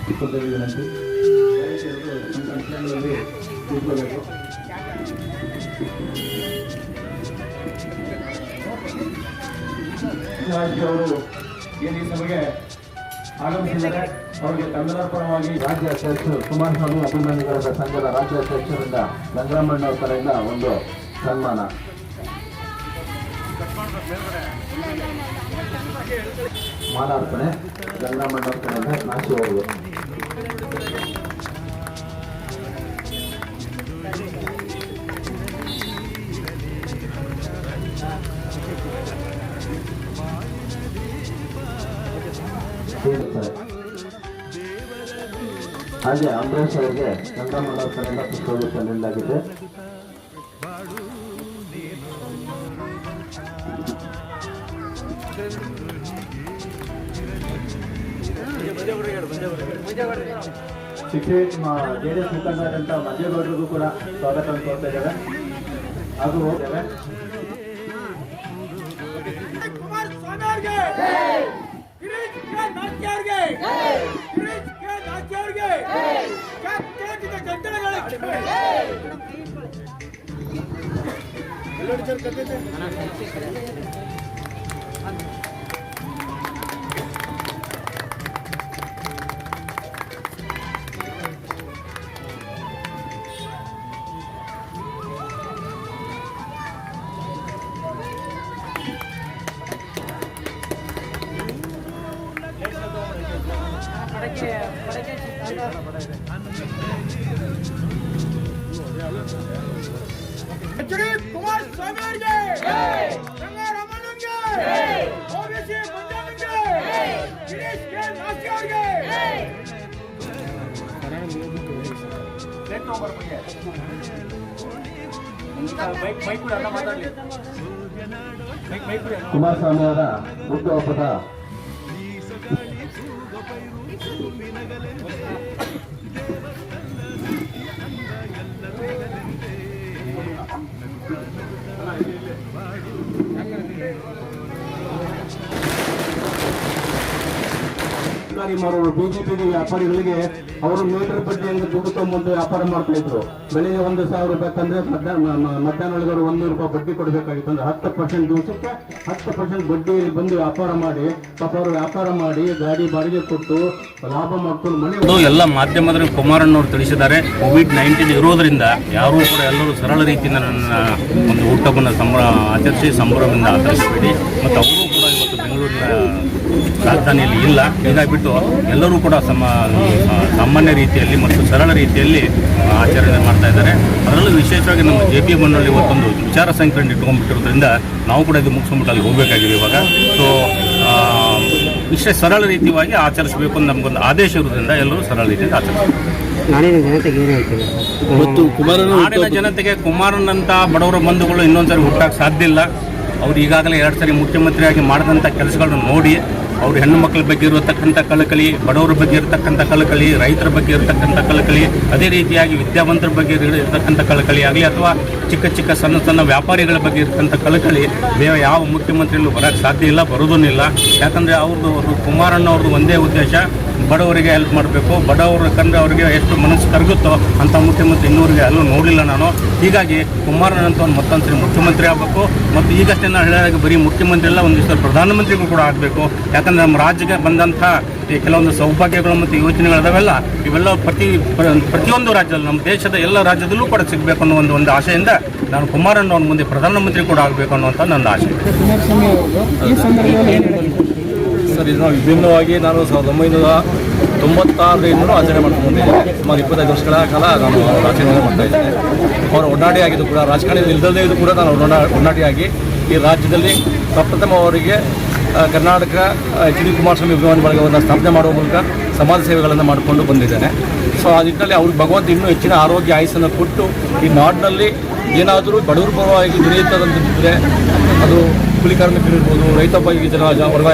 ವಿನಂತಿ ಕೂತ್ಕೋಬೇಕು. ಅವರು ಏನು ಈ ಸಭೆಗೆ ಆಗಮಿಸಿದ್ದಾರೆ ಅವರಿಗೆ ತಮ್ಮೆಲ್ಲರ ಪರವಾಗಿ ರಾಜ್ಯ ಅಧ್ಯಕ್ಷರು ಕುಮಾರಸ್ವಾಮಿ ಅಭಿಮಾನಿಗಳ ಸಂಘದ ರಾಜ್ಯ ಅಧ್ಯಕ್ಷರಿಂದ ಗಂಗರಾಮಣ್ಣ ಅವರ ಕಡೆಯಿಂದ ಒಂದು ಸನ್ಮಾನ. ಮಾಲಾರ್ಪಣೆ ಗಂಗರಾಮಣ್ಣ ಅವರ ಕಡೆಯಿಂದ ನಾಶಿ ಅವರಿಗೆ. ಹಾಗೆ ಅಂಬರೀಶ್ ಅವರಿಗೆ ಗಂಗರಾಮಣ್ಣ ಅವರ ಕಡೆಯಿಂದ ಪುಷ್ಪಗುಚ್ಛ ನೀಡಲಾಗಿದೆ. ಶಿಕ್ಷೆ ಜೆಡಿಎಸ್ ಮುಖಂಡರಾದಂಥ ಮಂಜೇಗೌಡರಿಗೂ ಕೂಡ ಸ್ವಾಗತವನ್ನು ಕೋರ್ತಾ ಇದ್ದೇವೆ. ಹಾಗೂ ಕುಮಾರಸ್ವಾಮಿ ಅವರಿಗೆ, ಗಂಗಾರಾಮಣ್ಣನಿಗೆ, ಓಬಿಸಿ ಮಂಜಣ್ಣನಿಗೆ, ಗಿರೀಶ್ ಕೆ ನಾಸ್ತಿ ಅವರಿಗೆ. ಕುಮಾರಸ್ವಾಮಿ ಅವರ ಹುಟ್ಟುಹಬ್ಬದ ಮಾರೋರು ಬಿಜೆಪಿ ವ್ಯಾಪಾರಿಗಳಿಗೆ ಅವರು ಮೀಟರ್ ಬಡ್ಡಿಯಿಂದ ದುಡ್ಡು ತಗೊಂಡು ವ್ಯಾಪಾರ ಮಾಡ್ತಾ ಇದ್ರು. ಬೆಳಿಗ್ಗೆ 1,000 ರೂಪಾಯಿ ತಂದ್ರೆ ಮಧ್ಯಾಹ್ನ ಒಳಗೆ 100 ರೂಪಾಯಿ ಬಡ್ಡಿ ಕೊಡಬೇಕಾಗಿತ್ತು. ಅಂದ್ರೆ 10% ದಿವಸಕ್ಕೆ 10% ಬಡ್ಡಿಯಲ್ಲಿ ಬಂದು ವ್ಯಾಪಾರ ಮಾಡಿ ಪಾಪ ಅವರು ವ್ಯಾಪಾರ ಮಾಡಿ ಗಾಡಿ ಬಾಡಿಗೆ ಕೊಟ್ಟು ಲಾಭ ಮಾಡ್ಕೊಂಡು ಮನೆ ಎಲ್ಲ ಮಾಧ್ಯಮದಲ್ಲಿ ಕುಮಾರಣ್ಣವರು ತಿಳಿಸಿದ್ದಾರೆ. ಕೋವಿಡ್-19 ಇರೋದ್ರಿಂದ ಯಾರೂ ಕೂಡ ಎಲ್ಲರೂ ಸರಳ ರೀತಿಯಿಂದ ನನ್ನ ಒಂದು ಹುಟ್ಟುಹಬ್ಬನ ಆಚರಿಸಿ ಸಂಭ್ರಮದಿಂದ ಆಚರಿಸಬೇಡಿ. ಮತ್ತು ಅವರು ಕೂಡ ಇವತ್ತು ಬೆಂಗಳೂರಿನ ರಾಜಧಾನಿಯಲ್ಲಿ ಇಲ್ಲ. ಹೀಗಾಗಿಬಿಟ್ಟು ಎಲ್ಲರೂ ಕೂಡ ಸಾಮಾನ್ಯ ರೀತಿಯಲ್ಲಿ ಮತ್ತು ಸರಳ ರೀತಿಯಲ್ಲಿ ಆಚರಣೆ ಮಾಡ್ತಾ ಇದ್ದಾರೆ. ಅದರಲ್ಲೂ ವಿಶೇಷವಾಗಿ ನಮ್ಮ JP ಮಣ್ಣಲ್ಲಿ ಇವತ್ತೊಂದು ವಿಚಾರ ಸಂಕಿರಣ ಇಟ್ಕೊಂಡ್ಬಿಟ್ಟಿರೋದ್ರಿಂದ ನಾವು ಕೂಡ ಇದು ಮುಗಿಸ್ಕೊಂಡ್ಬಿಟ್ಟು ಅಲ್ಲಿ ಹೋಗಬೇಕಾಗಿದೆ ಇವಾಗ. ಸೊ ಇಷ್ಟೇ ಸರಳ ರೀತಿಯಾಗಿ ಆಚರಿಸಬೇಕು ಅಂತ ನಮಗೊಂದು ಆದೇಶ ಇರೋದ್ರಿಂದ ಎಲ್ಲರೂ ಸರಳ ರೀತಿಯಲ್ಲಿ ಆಚರಿಸಬೇಕು. ನಾಡಿನ ಜನತೆಗೆ ಏನು ಹೇಳ್ತೀವಿ? ನಾಡಿನ ಜನತೆಗೆ ಕುಮಾರಣ್ಣಂಥ ಬಡವರ ಬಂಧುಗಳು ಇನ್ನೊಂದ್ಸರಿ ಹುಟ್ಟಕ್ಕೆ ಸಾಧ್ಯ ಇಲ್ಲ. ಅವ್ರು ಈಗಾಗಲೇ 2 ಸರಿ ಮುಖ್ಯಮಂತ್ರಿಯಾಗಿ ಮಾಡಿದಂಥ ಕೆಲಸಗಳನ್ನು ನೋಡಿ ಅವರು ಹೆಣ್ಣು ಮಕ್ಕಳ ಬಗ್ಗೆ ಇರತಕ್ಕಂಥ ಕಳಕಳಿ, ಬಡವರ ಬಗ್ಗೆ ಇರತಕ್ಕಂಥ ಕಳಕಳಿ, ರೈತರ ಬಗ್ಗೆ ಇರತಕ್ಕಂಥ ಕಳಕಳಿ, ಅದೇ ರೀತಿಯಾಗಿ ವಿದ್ಯಾವಂತರ ಬಗ್ಗೆ ಇರತಕ್ಕಂಥ ಕಳಕಳಿ ಆಗಲಿ ಅಥವಾ ಚಿಕ್ಕ ಸಣ್ಣ ವ್ಯಾಪಾರಿಗಳ ಬಗ್ಗೆ ಇರತಕ್ಕಂಥ ಕಳಕಳಿ ಬೇರೆ ಯಾವ ಮುಖ್ಯಮಂತ್ರಿಯಲ್ಲೂ ಬರೋಕ್ಕೆ ಸಾಧ್ಯ ಇಲ್ಲ, ಬರೋದೂ ಇಲ್ಲ. ಯಾಕಂದರೆ ಕುಮಾರಣ್ಣ ಅವ್ರದ್ದು ಒಂದೇ ಉದ್ದೇಶ ಬಡವರಿಗೆ ಹೆಲ್ಪ್ ಮಾಡಬೇಕು. ಬಡವರು ಕಂಡ್ರೆ ಅವರಿಗೆ ಎಷ್ಟು ಮನಸ್ಸು ಕರಗುತ್ತೋ ಅಂಥ ಮುಖ್ಯಮಂತ್ರಿ ಇನ್ನೂರಿಗೆ ಎಲ್ಲೂ ನೋಡಲಿಲ್ಲ ನಾನು. ಹೀಗಾಗಿ ಕುಮಾರಣ್ಣಂತ ಒಂದು ಮತ್ತೊಂದು ಸರಿ ಮುಖ್ಯಮಂತ್ರಿ ಆಗಬೇಕು. ಮತ್ತು ಈಗಷ್ಟೇ ನಾನು ಹೇಳಿದಾಗ ಬರೀ ಮುಖ್ಯಮಂತ್ರಿ ಎಲ್ಲ ಒಂದಿಷ್ಟು ಪ್ರಧಾನಮಂತ್ರಿಗಳು ಕೂಡ ಆಗಬೇಕು. ಯಾಕಂದರೆ ನಮ್ಮ ರಾಜ್ಯಕ್ಕೆ ಬಂದಂಥ ಈ ಕೆಲವೊಂದು ಸೌಭಾಗ್ಯಗಳು ಮತ್ತು ಯೋಜನೆಗಳಿದಾವೆಲ್ಲ ಇವೆಲ್ಲ ಪ್ರತಿಯೊಂದು ರಾಜ್ಯದಲ್ಲೂ ನಮ್ಮ ದೇಶದ ಎಲ್ಲ ರಾಜ್ಯದಲ್ಲೂ ಕೂಡ ಸಿಗಬೇಕು ಅನ್ನೋ ಒಂದು ಆಶೆಯಿಂದ ನಾನು ಕುಮಾರಣ್ಣವ್ರ ಮುಂದೆ ಪ್ರಧಾನಮಂತ್ರಿ ಕೂಡ ಆಗಬೇಕು ಅನ್ನುವಂಥ ನನ್ನ ಆಶೆ. ಸರ್, ಇದನ್ನು ವಿಭಿನ್ನವಾಗಿ ನಾನು 1996ರಿಂದ ಆಚರಣೆ ಮಾಡ್ಕೊಂಡು ಬಂದಿದ್ದೇನೆ. ಸುಮಾರು 25 ವರ್ಷಗಳ ಕಾಲ ನಾನು ಆಚರಣೆ ಮಾಡ್ತಾ ಇದ್ದೇನೆ. ಅವರ ಒಡನಾಡಿಯಾಗಿದ್ದು ಕೂಡ ರಾಜಕಾರಣದಲ್ಲಿ ಇಲ್ಲದೇ ಇದ್ದು ಕೂಡ ನಾನು ಒಡನಾಡಿಯಾಗಿ ಈ ರಾಜ್ಯದಲ್ಲಿ ಪ್ರಪ್ರಥಮ ಅವರಿಗೆ ಕರ್ನಾಟಕ HD ಕುಮಾರಸ್ವಾಮಿ ಅಭಿಮಾನಿ ಬಳಗವನ್ನು ಸ್ಥಾಪನೆ ಮಾಡುವ ಮೂಲಕ ಸಮಾಜ ಸೇವೆಗಳನ್ನು ಮಾಡಿಕೊಂಡು ಬಂದಿದ್ದೇನೆ. ಸೊ ಆ ನಿಟ್ಟಿನಲ್ಲಿ ಅವ್ರಿಗೆ ಭಗವಂತ ಇನ್ನೂ ಹೆಚ್ಚಿನ ಆರೋಗ್ಯ ಆಯುಸ್ಸನ್ನು ಕೊಟ್ಟು ಈ ನಾಡಿನಲ್ಲಿ ಏನಾದರೂ ಬಡವರ ಪರವಾಗಿ ದುಡಿಯುತ್ತದಂತಿದ್ದರೆ ಅದು ಕೂಲಿ ಕಾರ್ಮಿಕರು ಇರ್ಬೋದು, ರೈತ ವರ್ಗ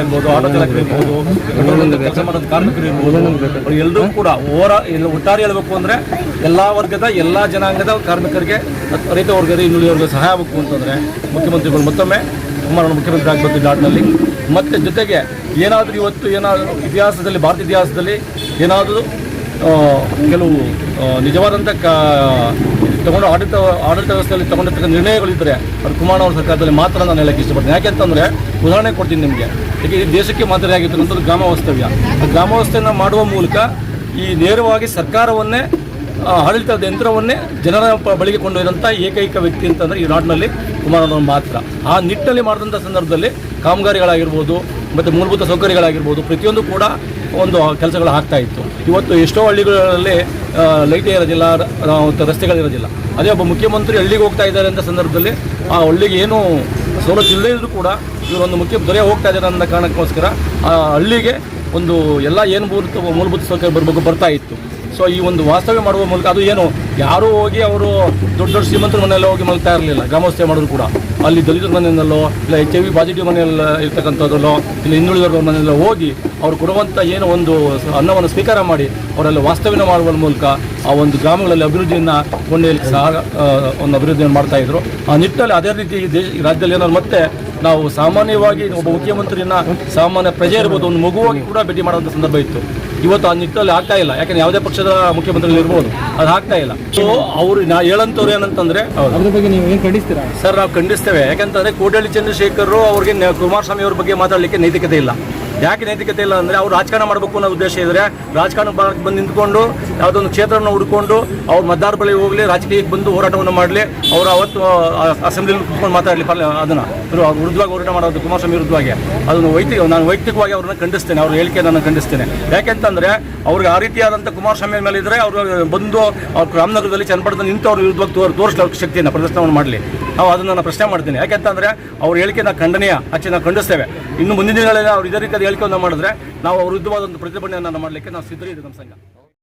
ಇರ್ಬೋದು, ಆಟೋ ಚಾಲಕರು ಇರ್ಬೋದು, ಕೆಲಸ ಮಾಡೋದು ಕಾರ್ಮಿಕರು ಇರ್ಬೋದು, ಎಲ್ಲರೂ ಕೂಡ ಒಟ್ಟಾರೆ ಹೇಳಬೇಕು ಅಂದರೆ ಎಲ್ಲ ವರ್ಗದ ಎಲ್ಲ ಜನಾಂಗದ ಕಾರ್ಮಿಕರಿಗೆ ರೈತ ವರ್ಗದ ಇನ್ನುಳಿದವರಿಗೆ ಸಹಾಯ ಆಗಬೇಕು ಅಂತಂದರೆ ಮುಖ್ಯಮಂತ್ರಿಗಳು ಮತ್ತೊಮ್ಮೆ ಕುಮಾರಣ್ಣ ಮುಖ್ಯಮಂತ್ರಿ ಆಗಬೇಕು ಈ ನಾಡಿನಲ್ಲಿ. ಮತ್ತು ಜೊತೆಗೆ ಏನಾದರೂ ಇವತ್ತು ಏನಾದರೂ ಇತಿಹಾಸದಲ್ಲಿ ಭಾರತ ಇತಿಹಾಸದಲ್ಲಿ ಏನಾದರೂ ಕೆಲವು ನಿಜವಾದಂಥ ತಗೊಂಡು ಆಡಳಿತ ವ್ಯವಸ್ಥೆಯಲ್ಲಿ ತಗೊಂಡಿರ್ತಕ್ಕ ನಿರ್ಣಯಗಳಿದ್ದರೆ ಅದು ಕುಮಾರಣ್ಣವ್ರ ಸರ್ಕಾರದಲ್ಲಿ ಮಾತ್ರ ನಾನು ಹೇಳಕ್ಕೆ ಇಷ್ಟಪಡ್ತೀನಿ. ಯಾಕೆಂತಂದರೆ ಉದಾಹರಣೆ ಕೊಡ್ತೀನಿ ನಿಮಗೆ. ಯಾಕೆ ಈ ದೇಶಕ್ಕೆ ಮಾದರಿಯಾಗಿರ್ತಕ್ಕಂಥದ್ದು ಗ್ರಾಮ ವಾಸ್ತವ್ಯ. ಗ್ರಾಮ ವಾಸ್ತವ್ಯನ ಮಾಡುವ ಮೂಲಕ ಈ ನೇರವಾಗಿ ಸರ್ಕಾರವನ್ನೇ ಆಡಳಿತದ ಯಂತ್ರವನ್ನೇ ಜನರ ಬಳಿಗೆ ಕೊಂಡೊಯ್ದಂಥ ಏಕೈಕ ವ್ಯಕ್ತಿ ಅಂತಂದರೆ ಈ ನಾಡಿನಲ್ಲಿ ಕುಮಾರಣ್ಣವ್ರು ಮಾತ್ರ. ಆ ನಿಟ್ಟಲ್ಲಿ ಮಾಡಿದಂಥ ಸಂದರ್ಭದಲ್ಲಿ ಕಾಮಗಾರಿಗಳಾಗಿರ್ಬೋದು ಮತ್ತು ಮೂಲಭೂತ ಸೌಕರ್ಯಗಳಾಗಿರ್ಬೋದು ಪ್ರತಿಯೊಂದು ಕೂಡ ಒಂದು ಕೆಲಸಗಳು ಆಗ್ತಾ ಇತ್ತು. ಇವತ್ತು ಎಷ್ಟೋ ಹಳ್ಳಿಗಳಲ್ಲಿ ಲೈಟೇ ಇರೋದಿಲ್ಲ, ರಸ್ತೆಗಳಿರೋದಿಲ್ಲ. ಅದೇ ಒಬ್ಬ ಮುಖ್ಯಮಂತ್ರಿ ಹಳ್ಳಿಗೆ ಹೋಗ್ತಾ ಇದ್ದಾರೆ ಅಂತ ಸಂದರ್ಭದಲ್ಲಿ ಆ ಹಳ್ಳಿಗೆ ಏನು ಸವಲತ್ತು ಇಲ್ಲದೇ ಇದ್ರೂ ಕೂಡ ಇವರೊಂದು ದೊರೆ ಹೋಗ್ತಾ ಇದ್ದಾರೆ ಅನ್ನೋ ಕಾರಣಕ್ಕೋಸ್ಕರ ಆ ಹಳ್ಳಿಗೆ ಒಂದು ಎಲ್ಲ ಏನು ಮೂಲಭೂತ ಸೌಕರ್ಯ ಬರ್ತಾ ಇತ್ತು. ಸೊ ಈ ಒಂದು ವಾಸ್ತವ್ಯ ಮಾಡುವ ಮೂಲಕ ಅದು ಏನು ಯಾರೂ ಹೋಗಿ ಅವರು ದೊಡ್ಡ ಶ್ರೀಮಂತರ ಮನೆಯಲ್ಲೋ ಹೋಗಿ ಮಲ್ತಾ ಇರಲಿಲ್ಲ. ಗ್ರಾಮವಾಸ್ತವ್ಯ ಮಾಡಿದ್ರು ಕೂಡ ಅಲ್ಲಿ ದಲಿತರ ಮನೆಯಲ್ಲೋ ಇಲ್ಲ HIV ಪಾಸಿಟಿವ್ ಮನೆಯಲ್ಲಿ ಇರ್ತಕ್ಕಂಥದ್ದಲ್ಲೋ ಇಲ್ಲ ಹಿಂದುಳಿದವ್ರ ಮನೆಯಲ್ಲೋ ಹೋಗಿ ಅವ್ರು ಕೊಡುವಂಥ ಏನು ಒಂದು ಅನ್ನವನ್ನು ಸ್ವೀಕಾರ ಮಾಡಿ ಅವರೆಲ್ಲ ವಾಸ್ತವ್ಯ ಮಾಡುವ ಮೂಲಕ ಆ ಒಂದು ಗ್ರಾಮಗಳಲ್ಲಿ ಅಭಿವೃದ್ಧಿಯನ್ನು ಕೊಂಡೊಯ್ಯಲಿಕ್ಕೆ ಸಹ ಒಂದು ಅಭಿವೃದ್ಧಿಯನ್ನು ಮಾಡ್ತಾಯಿದ್ರು. ಆ ನಿಟ್ಟಲ್ಲಿ ಅದೇ ರೀತಿ ಈ ರಾಜ್ಯದಲ್ಲಿ ಏನಾದ್ರು ಮತ್ತೆ ನಾವು ಸಾಮಾನ್ಯವಾಗಿ ಒಬ್ಬ ಮುಖ್ಯಮಂತ್ರಿನ ಸಾಮಾನ್ಯ ಪ್ರಜೆ ಇರ್ಬೋದು, ಒಂದು ಮಗುವಾಗಿ ಕೂಡ ಭೇಟಿ ಮಾಡುವಂಥ ಸಂದರ್ಭ ಇತ್ತು. ಇವತ್ತು ಆ ನಿಟ್ಟಲ್ಲಿ ಆಗ್ತಾ ಇಲ್ಲ. ಯಾಕಂದ್ರೆ ಯಾವುದೇ ಪಕ್ಷದ ಮುಖ್ಯಮಂತ್ರಿಗಳು ಇರ್ಬೋದು, ಅದು ಆಗ್ತಾ ಇಲ್ಲ. ಸೊ ಅವರು ಹೇಳಂತವ್ರು ಏನಂತಂದ್ರೆ ಅದ್ರ ಬಗ್ಗೆ ನೀವು ಏನು ಖಂಡಿಸ್ತೀರಾ ಸರ್? ನಾವು ಖಂಡಿಸ್ತೇವೆ. ಯಾಕಂತಂದ್ರೆ ಕೋಟಹಳ್ಳಿ ಚಂದ್ರಶೇಖರ್ ಅವ್ರಿಗೆ ಕುಮಾರಸ್ವಾಮಿ ಅವ್ರ ಬಗ್ಗೆ ಮಾತಾಡಲಿಕ್ಕೆ ನೈತಿಕತೆ ಇಲ್ಲ. ಯಾಕೆ ನೈತಿಕತೆ ಇಲ್ಲ ಅಂದರೆ ಅವ್ರು ರಾಜಕಾರಣ ಮಾಡಬೇಕು ಅನ್ನೋ ಉದ್ದೇಶ ಇದ್ದರೆ ರಾಜಕಾರಣ ಬಂದು ನಿಂತ್ಕೊಂಡು ಯಾವುದೊಂದು ಕ್ಷೇತ್ರವನ್ನು ಹುಡ್ಕೊಂಡು ಅವ್ರು ಮತದಾರ ಬಳಿ ಹೋಗಲಿ, ರಾಜಕೀಯಕ್ಕೆ ಬಂದು ಹೋರಾಟವನ್ನು ಮಾಡಲಿ, ಅವರು ಅವತ್ತು ಅಸೆಂಬ್ಲಿಯಲ್ಲಿ ಕುತ್ಕೊಂಡು ಮಾತಾಡಲಿ ಅದನ್ನು ವಿರುದ್ಧವಾಗಿ ಹೋರಾಟ ಮಾಡೋದು ಕುಮಾರಸ್ವಾಮಿ ವಿರುದ್ಧವಾಗಿ. ಅದನ್ನು ನಾನು ವೈಯಕ್ತಿಕವಾಗಿ ಅವ್ರನ್ನ ಖಂಡಿಸ್ತೇನೆ, ಅವ್ರ ಹೇಳಿಕೆ ನಾನು ಖಂಡಿಸ್ತೇನೆ. ಯಾಕೆಂತಂದರೆ ಅವ್ರಿಗೆ ಆ ರೀತಿಯಾದಂಥ ಕುಮಾರಸ್ವಾಮಿ ಮೇಲೆ ಇದ್ದರೆ ಅವರು ಬಂದು ಅವ್ರ ರಾಮನಗರದಲ್ಲಿ ಚನ್ನಪಟ್ಟಣದಲ್ಲಿ ನಿಂತು ಅವ್ರ ವಿರುದ್ಧವಾಗಿ ತೋರಿಸಲು ಅವ್ರ ಶಕ್ತಿಯನ್ನು ಪ್ರದರ್ಶನವನ್ನು ಮಾಡಲಿ. ನಾವು ಅದನ್ನು ನಾನು ಪ್ರಶ್ನೆ ಮಾಡ್ತೀನಿ. ಯಾಕೆಂತಂದರೆ ಅವ್ರ ಹೇಳಿಕೆ ನಾವು ಖಂಡನೀಯ, ನಾವು ಖಂಡಿಸ್ತೇವೆ. ಇನ್ನು ಮುಂದಿನ ದಿನಗಳಲ್ಲಿ ಅವ್ರು ಇದೇ ರೀತಿಯಾದ ಹೇಳಿಕೆಯನ್ನು ಮಾಡಿದ್ರೆ ನಾವು ಅವ್ರ ವಿರುದ್ಧವಾದ ಒಂದು ಪ್ರತಿಭಟನೆಯನ್ನು ಮಾಡಲಿಕ್ಕೆ ನಾವು ಸಿದ್ಧರಿದ್ದೀವಿ ನಮ್ಮ ಸಂಘ.